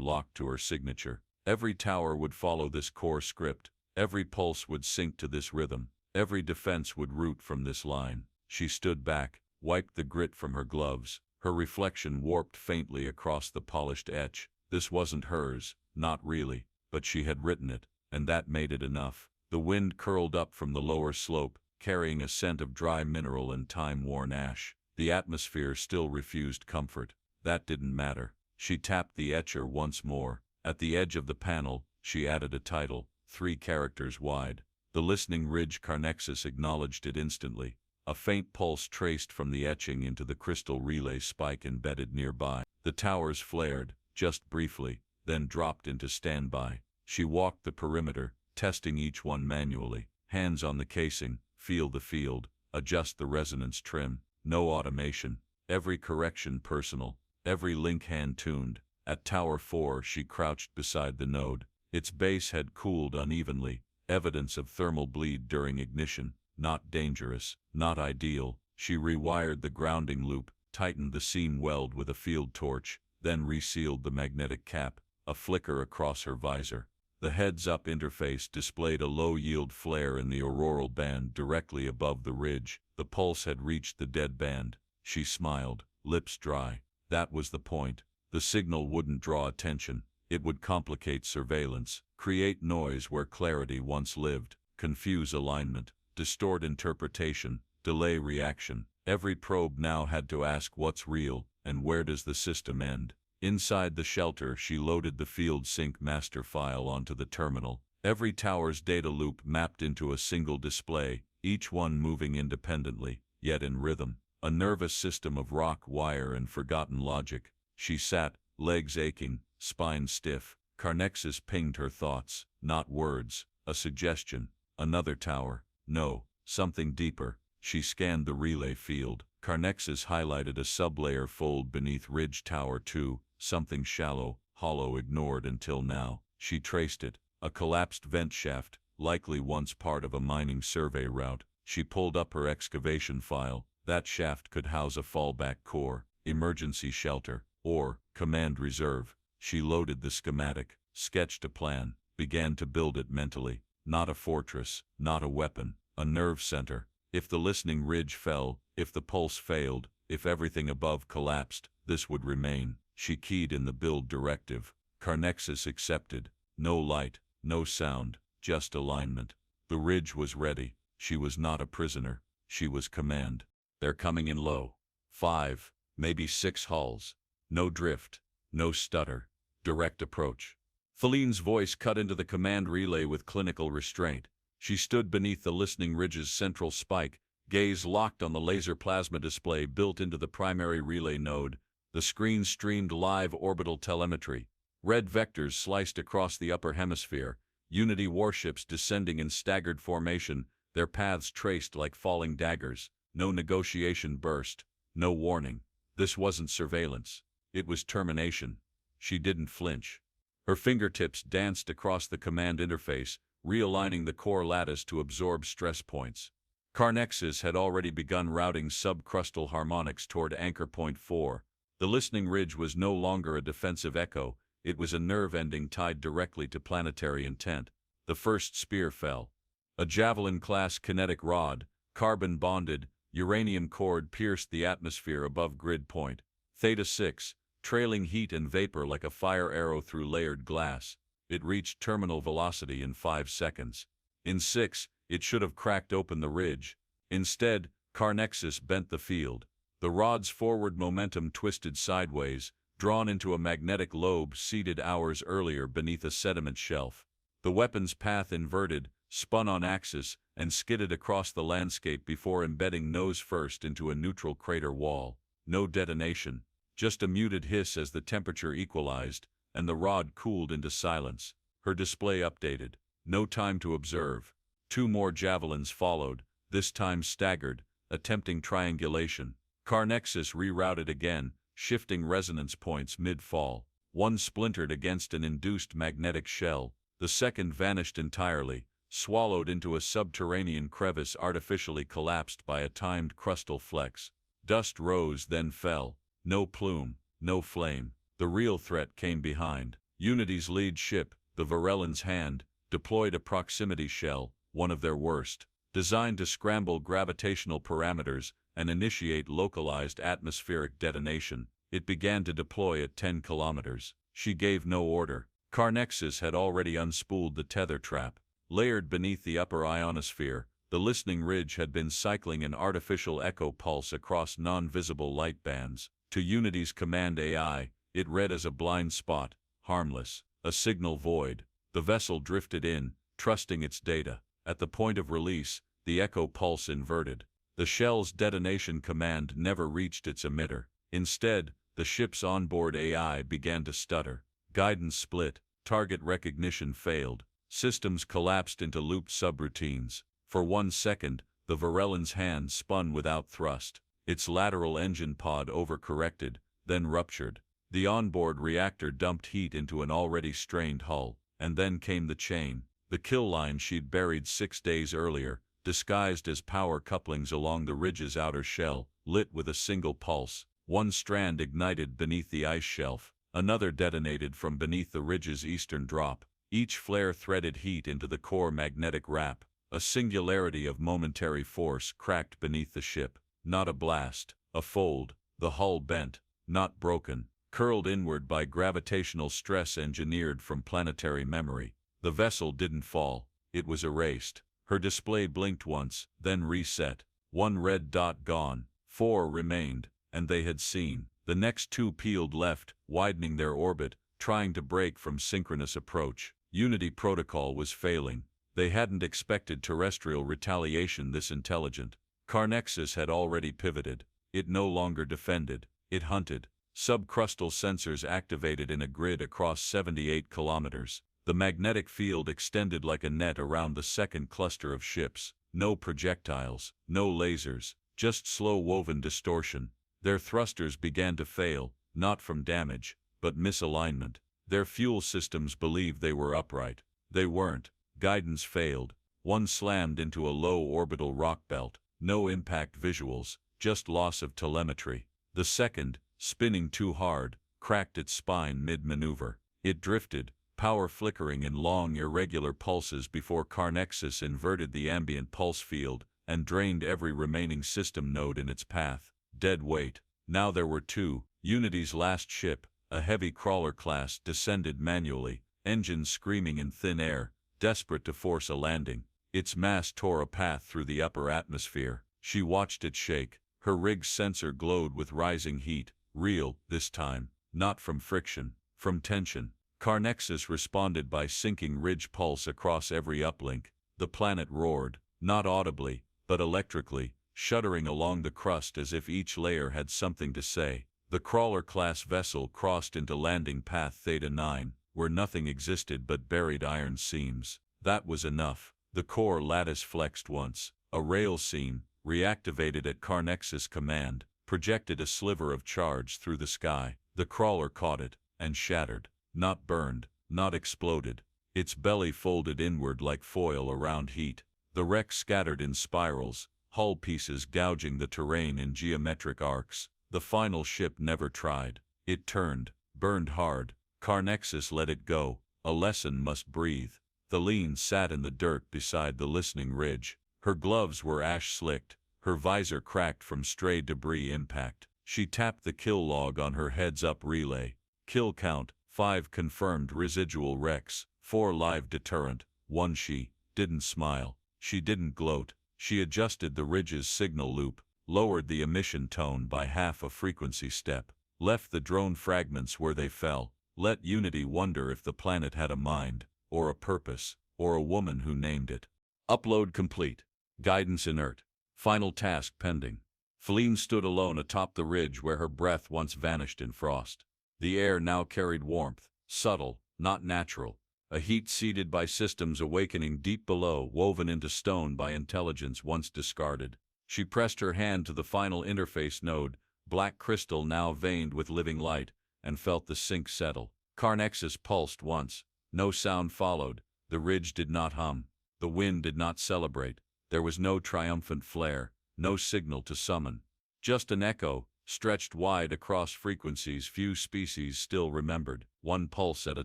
locked to her signature. Every tower would follow this core script. Every pulse would sync to this rhythm. Every defense would root from this line. She stood back, wiped the grit from her gloves. Her reflection warped faintly across the polished etch. This wasn't hers, not really, but she had written it, and that made it enough. The wind curled up from the lower slope, carrying a scent of dry mineral and time-worn ash. The atmosphere still refused comfort. That didn't matter. She tapped the etcher once more. At the edge of the panel, she added a title, 3 characters wide. The listening ridge Carexis acknowledged it instantly. A faint pulse traced from the etching into the crystal relay spike embedded nearby. The towers flared, just briefly, then dropped into standby. She walked the perimeter, testing each one manually. Hands on the casing, feel the field, adjust the resonance trim. No automation. Every correction personal. Every link hand-tuned. At Tower 4 she crouched beside the node. Its base had cooled unevenly, evidence of thermal bleed during ignition. Not dangerous, not ideal. She rewired the grounding loop, tightened the seam weld with a field torch, then resealed the magnetic cap, a flicker across her visor. The heads-up interface displayed a low-yield flare in the auroral band directly above the ridge. The pulse had reached the dead band. She smiled, lips dry. That was the point. The signal wouldn't draw attention. It would complicate surveillance, create noise where clarity once lived, confuse alignment, distort interpretation, delay reaction. Every probe now had to ask what's real, and where does the system end? Inside the shelter she loaded the field sync master file onto the terminal. Every tower's data loop mapped into a single display, each one moving independently, yet in rhythm. A nervous system of rock, wire, and forgotten logic. She sat, legs aching, spine stiff. Carexis pinged her thoughts, not words, a suggestion. Another tower. No, something deeper. She scanned the relay field. Carexis highlighted a sublayer fold beneath Ridge Tower 2, something shallow, hollow, ignored until now. She traced it. A collapsed vent shaft, likely once part of a mining survey route. She pulled up her excavation file. That shaft could house a fallback core, emergency shelter, or command reserve. She loaded the schematic, sketched a plan, began to build it mentally. Not a fortress, not a weapon, a nerve center. If the listening ridge fell, if the pulse failed, if everything above collapsed, this would remain. She keyed in the build directive. Carexis accepted. No light, no sound, just alignment. The ridge was ready. She was not a prisoner. She was command. They're coming in low. 5, maybe 6 hulls. No drift, no stutter. Direct approach. Feline's voice cut into the command relay with clinical restraint. She stood beneath the listening ridge's central spike, gaze locked on the laser plasma display built into the primary relay node. The screen streamed live orbital telemetry. Red vectors sliced across the upper hemisphere, Unity warships descending in staggered formation, their paths traced like falling daggers. No negotiation burst, no warning. This wasn't surveillance. It was termination. She didn't flinch. Her fingertips danced across the command interface, realigning the core lattice to absorb stress points. Carexis had already begun routing subcrustal harmonics toward Anchor Point 4. The listening ridge was no longer a defensive echo, it was a nerve ending tied directly to planetary intent. The first spear fell. A javelin-class kinetic rod, carbon-bonded, uranium cord pierced the atmosphere above grid point. Theta 6, trailing heat and vapor like a fire arrow through layered glass. It reached terminal velocity in 5 seconds. In 6, it should have cracked open the ridge. Instead, Carexis bent the field. The rod's forward momentum twisted sideways, drawn into a magnetic lobe seated hours earlier beneath a sediment shelf. The weapon's path inverted, spun on axis, and skidded across the landscape before embedding nose first into a neutral crater wall. No detonation, just a muted hiss as the temperature equalized, and the rod cooled into silence. Her display updated. No time to observe. 2 more javelins followed, this time staggered, attempting triangulation. Carexis rerouted again, shifting resonance points mid-fall. One splintered against an induced magnetic shell. The second vanished entirely, swallowed into a subterranean crevice artificially collapsed by a timed crustal flex. Dust rose then fell. No plume, no flame. The real threat came behind. Unity's lead ship, the Varellan's Hand, deployed a proximity shell, one of their worst, designed to scramble gravitational parameters and initiate localized atmospheric detonation. It began to deploy at 10 kilometers. She gave no order. Carexis had already unspooled the tether trap. Layered beneath the upper ionosphere, the listening ridge had been cycling an artificial echo pulse across non-visible light bands. To Unity's command AI, it read as a blind spot, harmless, a signal void. The vessel drifted in, trusting its data. At the point of release, the echo pulse inverted. The shell's detonation command never reached its emitter. Instead, the ship's onboard AI began to stutter. Guidance split, target recognition failed. Systems collapsed into looped subroutines. For 1 second, the Varellan's Hand spun without thrust. Its lateral engine pod overcorrected, then ruptured. The onboard reactor dumped heat into an already strained hull, and then came the chain. The kill line she'd buried 6 days earlier, disguised as power couplings along the ridge's outer shell, lit with a single pulse. One strand ignited beneath the ice shelf, another detonated from beneath the ridge's eastern drop. Each flare threaded heat into the core magnetic wrap. A singularity of momentary force cracked beneath the ship. Not a blast, a fold. The hull bent, not broken, curled inward by gravitational stress engineered from planetary memory. The vessel didn't fall, it was erased. Her display blinked once, then reset. 1 red dot gone, 4 remained, and they had seen. The next 2 peeled left, widening their orbit, trying to break from synchronous approach. Unity protocol was failing. They hadn't expected terrestrial retaliation this intelligent. Carexis had already pivoted. It no longer defended, it hunted. Subcrustal sensors activated in a grid across 78 kilometers. The magnetic field extended like a net around the second cluster of ships. No projectiles, no lasers, just slow-woven distortion. Their thrusters began to fail, not from damage, but misalignment. Their fuel systems believed they were upright. They weren't. Guidance failed. One slammed into a low orbital rock belt. No impact visuals, just loss of telemetry. The second, spinning too hard, cracked its spine mid-maneuver. It drifted, power flickering in long irregular pulses before Carexis inverted the ambient pulse field and drained every remaining system node in its path. Dead weight. Now there were 2. Unity's last ship, a heavy crawler class, descended manually, engines screaming in thin air, desperate to force a landing. Its mass tore a path through the upper atmosphere. She watched it shake. Her rig's sensor glowed with rising heat, real, this time, not from friction, from tension. Carexis responded by sinking ridge pulse across every uplink. The planet roared, not audibly, but electrically, shuddering along the crust as if each layer had something to say. The crawler-class vessel crossed into landing path Theta 9, where nothing existed but buried iron seams. That was enough. The core lattice flexed once. A rail seam, reactivated at Carexis' command, projected a sliver of charge through the sky. The crawler caught it, and shattered. Not burned, not exploded. Its belly folded inward like foil around heat. The wreck scattered in spirals, hull pieces gouging the terrain in geometric arcs. The final ship never tried. It turned, burned hard. Carexis let it go. A lesson must breathe. Thaleen sat in the dirt beside the listening ridge. Her gloves were ash-slicked, her visor cracked from stray debris impact. She tapped the kill log on her heads-up relay. Kill count, 5 confirmed residual wrecks, 4 live deterrent, 1 She didn't smile. She didn't gloat. She adjusted the ridge's signal loop, lowered the emission tone by half a frequency step, left the drone fragments where they fell, let Unity wonder if the planet had a mind, or a purpose, or a woman who named it. Upload complete. Guidance inert. Final task pending. Feline stood alone atop the ridge where her breath once vanished in frost. The air now carried warmth, subtle, not natural, a heat seeded by systems awakening deep below, woven into stone by intelligence once discarded. She pressed her hand to the final interface node, black crystal now veined with living light, and felt the sync settle. Carexis pulsed once. No sound followed. The ridge did not hum. The wind did not celebrate. There was no triumphant flare, no signal to summon. Just an echo, stretched wide across frequencies few species still remembered, one pulse at a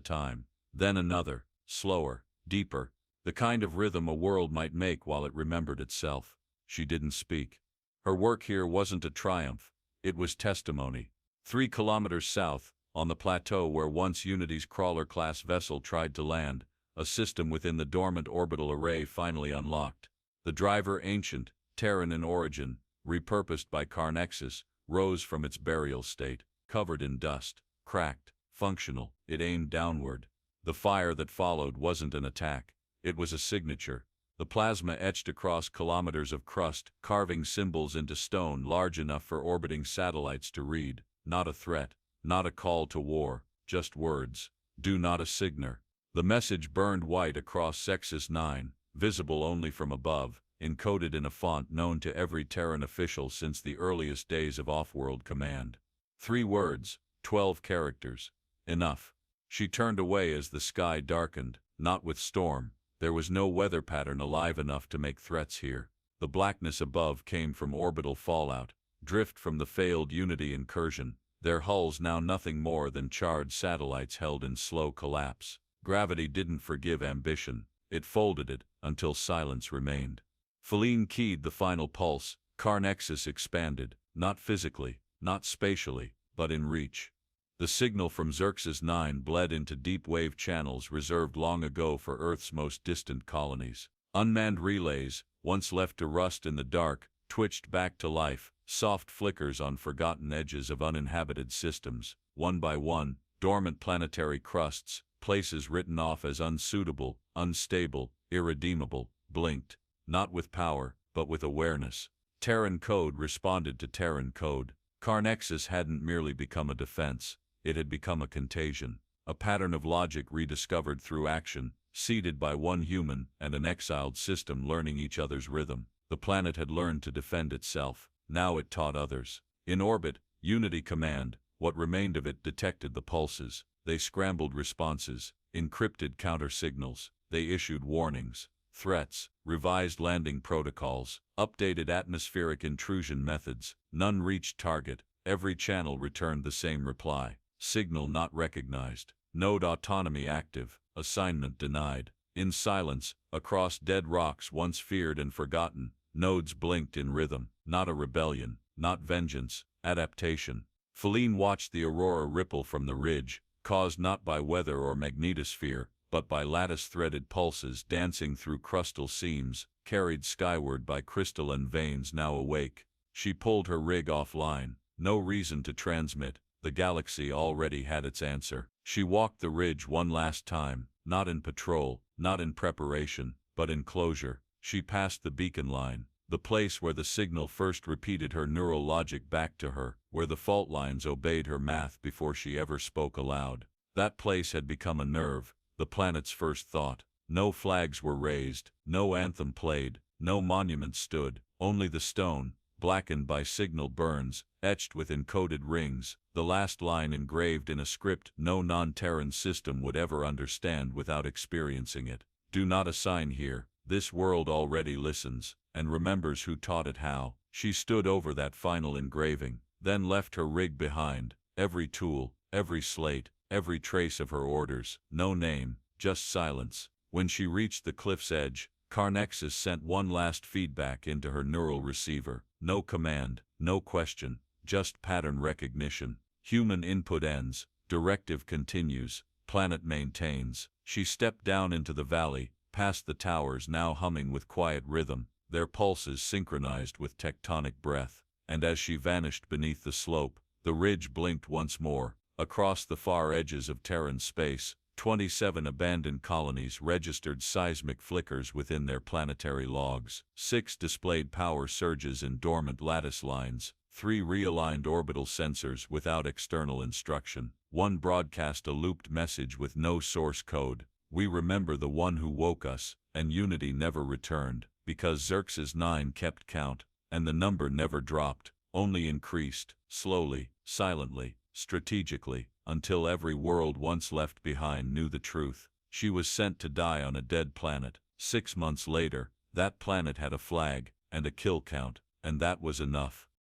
time. Then another, slower, deeper, the kind of rhythm a world might make while it remembered itself. She didn't speak. Her work here wasn't a triumph, it was testimony. 3 kilometers south, on the plateau where once Unity's crawler-class vessel tried to land, a system within the dormant orbital array finally unlocked. The driver, ancient, Terran in origin, repurposed by Carexis, rose from its burial state, covered in dust, cracked, functional. It aimed downward. The fire that followed wasn't an attack, it was a signature. The plasma etched across kilometers of crust, carving symbols into stone large enough for orbiting satellites to read. Not a threat, not a call to war, just words. Do not assigner. The message burned white across Xerxes 9, visible only from above, encoded in a font known to every Terran official since the earliest days of off-world command. 3 words, 12 characters. Enough. She turned away as the sky darkened, not with storm. There was no weather pattern alive enough to make threats here. The blackness above came from orbital fallout, drift from the failed Unity incursion, their hulls now nothing more than charred satellites held in slow collapse. Gravity didn't forgive ambition, it folded it, until silence remained. Feline keyed the final pulse. Carexis expanded, not physically, not spatially, but in reach. The signal from Xerxes 9 bled into deep wave channels reserved long ago for Earth's most distant colonies. Unmanned relays, once left to rust in the dark, twitched back to life, soft flickers on forgotten edges of uninhabited systems. One by one, dormant planetary crusts, places written off as unsuitable, unstable, irredeemable, blinked, not with power, but with awareness. Terran code responded to Terran code. Carexis hadn't merely become a defense, it had become a contagion, a pattern of logic rediscovered through action, seeded by one human and an exiled system learning each other's rhythm. The planet had learned to defend itself, now it taught others. In orbit, Unity Command, what remained of it, detected the pulses. They scrambled responses, encrypted counter-signals. They issued warnings, threats, revised landing protocols, updated atmospheric intrusion methods. None reached target. Every channel returned the same reply. Signal not recognized. Node autonomy active. Assignment denied. In silence, across dead rocks once feared and forgotten, nodes blinked in rhythm. Not a rebellion, not vengeance, adaptation. Feline watched the aurora ripple from the ridge, caused not by weather or magnetosphere, but by lattice-threaded pulses dancing through crustal seams, carried skyward by crystalline veins now awake. She pulled her rig offline. No reason to transmit. The galaxy already had its answer. She walked the ridge one last time, not in patrol, not in preparation, but in closure. She passed the beacon line, the place where the signal first repeated her neural logic back to her, where the fault lines obeyed her math before she ever spoke aloud. That place had become a nerve, the planet's first thought. No flags were raised, no anthem played, no monument stood, only the stone, blackened by signal burns, etched with encoded rings, the last line engraved in a script no non-Terran system would ever understand without experiencing it. Do not assign here. This world already listens, and remembers who taught it how. She stood over that final engraving, then left her rig behind, every tool, every slate, every trace of her orders. No name, just silence. When she reached the cliff's edge, Carexis sent one last feedback into her neural receiver. No command, no question, just pattern recognition. Human input ends, directive continues, planet maintains. She stepped down into the valley, past the towers now humming with quiet rhythm, their pulses synchronized with tectonic breath. And as she vanished beneath the slope, the ridge blinked once more. Across the far edges of Terran space, 27 abandoned colonies registered seismic flickers within their planetary logs. 6 displayed power surges in dormant lattice lines. 3 realigned orbital sensors without external instruction. 1 broadcast a looped message with no source code. We remember the one who woke us, and Unity never returned, because Xerxes 9 kept count, and the number never dropped, only increased, slowly, silently, strategically, until every world once left behind knew the truth. She was sent to die on a dead planet, 6 months later, that planet had a flag and a kill count, and that was enough.